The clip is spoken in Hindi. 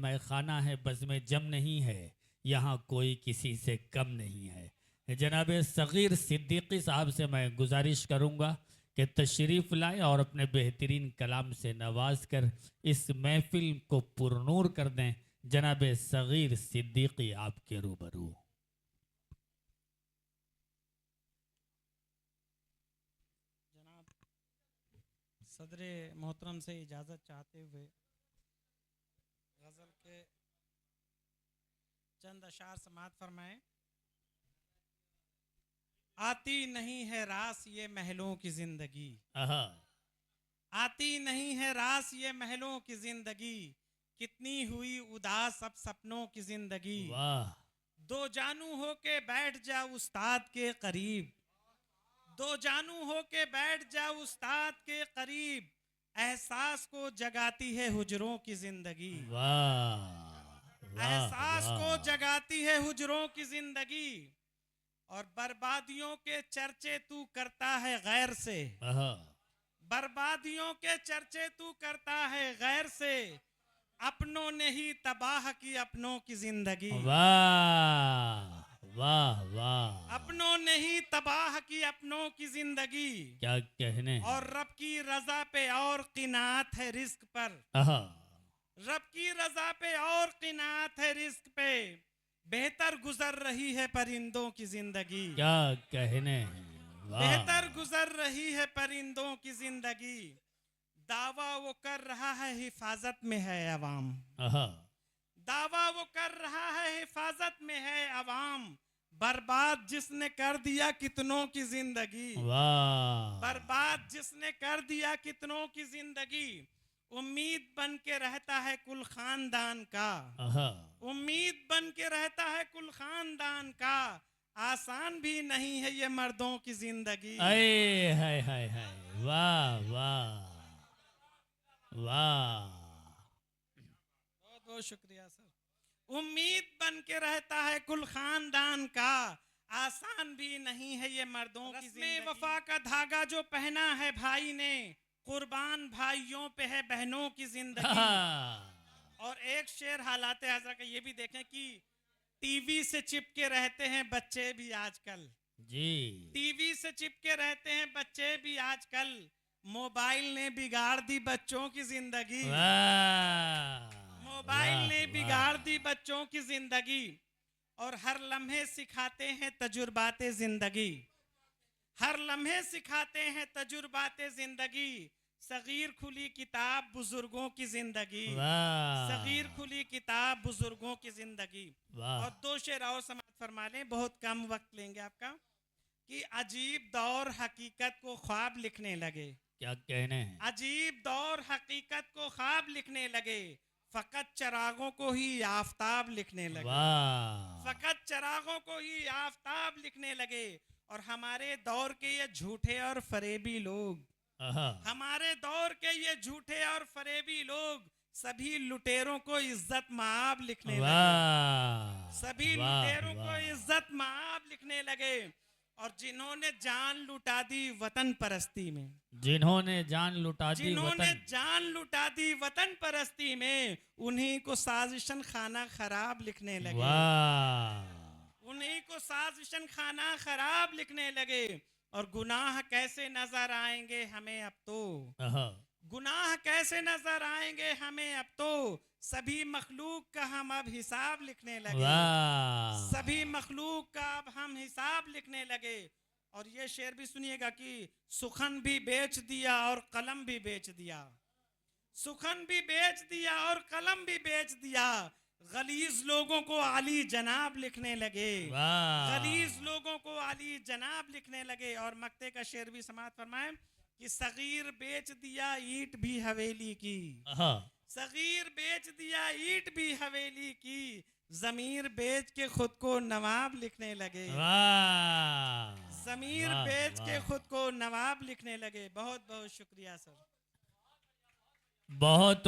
मैं खाना है, बज़्म जम नहीं है, यहाँ कोई किसी से कम नहीं है। जनाब सग़ीर सिद्दीकी साहब से मैं गुजारिश करूँगा कि तशरीफ़ लाएँ और अपने बेहतरीन कलाम से नवाज कर इस महफ़िल को पुरनूर कर दें। जनाब सग़ीर सिद्दीकी आपके रूबरू। सदरे मोहतरम से इजाज़त चाहते हुए गज़ल के चंद अशार समात फरमाएं। आती नहीं है रास ये महलों की जिंदगी, आती नहीं है रास ये महलों की जिंदगी, कितनी हुई उदास अब सपनों की जिंदगी। वाह। दो जानू हो के बैठ जा उस्ताद के करीब, दो जानू हो के बैठ जा उस्ताद के करीब, एहसास को जगाती है हुजरों की जिंदगी। वाह वाह एहसास वाह। को जगाती है हुजरों की जिंदगी, और बर्बादियों के चर्चे तू करता है गैर से, बर्बादियों के चर्चे तू करता है गैर से, अपनों ने ही तबाह की अपनों की जिंदगी। वाह वाह वाह। अपनों ने ही तबाह की अपनों की जिंदगी, क्या कहने। और रब की रजा पे और किनात है रिस्क पर, रब की रजा पे और किनात है रिस्क पे, बेहतर गुजर रही है परिंदों की जिंदगी। क्या कहने। बेहतर गुजर रही है परिंदों की जिंदगी, दावा वो कर रहा है हिफाजत में है अवाम, दावा वो कर रहा है हिफाजत में है अवाम, बर्बाद जिसने कर दिया कितनों की जिंदगी। बर्बाद जिसने कर दिया कितनों की जिंदगी, उम्मीद बन के रहता है कुल खानदान का, उम्मीद बन के रहता है कुल खानदान का, आसान भी नहीं है ये मर्दों की जिंदगी। हाय हाय हाय हाय। वाह वाह वाह। बहुत बहुत शुक्रिया सर। उम्मीद बन के रहता है कुल खानदान का, आसान भी नहीं है ये मर्दों की जिंदगी। वफा का धागा जो पहना है भाई ने, कुर्बान भाइयों पे है बहनों की जिंदगी। और एक शेर हालात हज़रा का ये भी देखें कि टीवी से चिपके रहते हैं बच्चे भी आजकल जी, टीवी से चिपके रहते हैं बच्चे भी आजकल, मोबाइल ने बिगाड़ दी बच्चों की जिंदगी। मोबाइल ने बिगाड़ दी बच्चों की जिंदगी, और हर लम्हे सिखाते हैं तजुर्बाते जिंदगी, हर लम्हे सिखाते हैं तजुर्बाते जिंदगी। सगीर खुली किताब बुजुर्गों की जिंदगी, सगीर खुली किताब बुजुर्गों की जिंदगी। और दो शेर और समाप्त फरमा लें, बहुत कम वक्त लेंगे आपका, कि अजीब दौर हकीकत को ख्वाब लिखने लगे। क्या कहने हैं। अजीब दौर हकीकत को ख्वाब लिखने लगे, फकत चरागों को ही आफताब लिखने लगे, फकत चरागों को ही आफताब लिखने लगे। और हमारे दौर के ये झूठे और फरेबी लोग, हमारे दौर के ये झूठे और फरेबी लोग, सभी लुटेरों को इज्जत माब लिखने लगे, सभी लुटेरों को इज्जत माब लिखने लगे। और जिन्होंने जान लुटा दी वतन परस्ती में, जिन्होंने जान लुटा दी वतन परस्ती में, उन्हीं को साजिशन खाना खराब लिखने लगे, उन्हीं को साजिशन खाना खराब लिखने लगे। और गुनाह कैसे नजर आएंगे हमें अब तो, गुनाह कैसे नजर आएंगे हमें अब तो, सभी मखलूक का हम अब हिसाब लिखने लगे, सभी मखलूक का अब हम हिसाब लिखने लगे। और ये शेर भी सुनिएगा कि सुखन भी बेच दिया और कलम भी बेच दिया, सुखन भी बेच दिया और कलम भी बेच दिया, गलीज लोगों को आली जनाब लिखने लगे, गलीज लोगों को आली जनाब लिखने लगे। और मक्ते का शेर भी समाप्त फरमाएं कि सगीर बेच दिया ईंट भी हवेली की, सगीर बेच दिया ईंट भी हवेली की, जमीर बेच के खुद को नवाब लिखने लगे, जमीर बेच के खुद को नवाब लिखने लगे। बहुत बहुत शुक्रिया सर। बहुत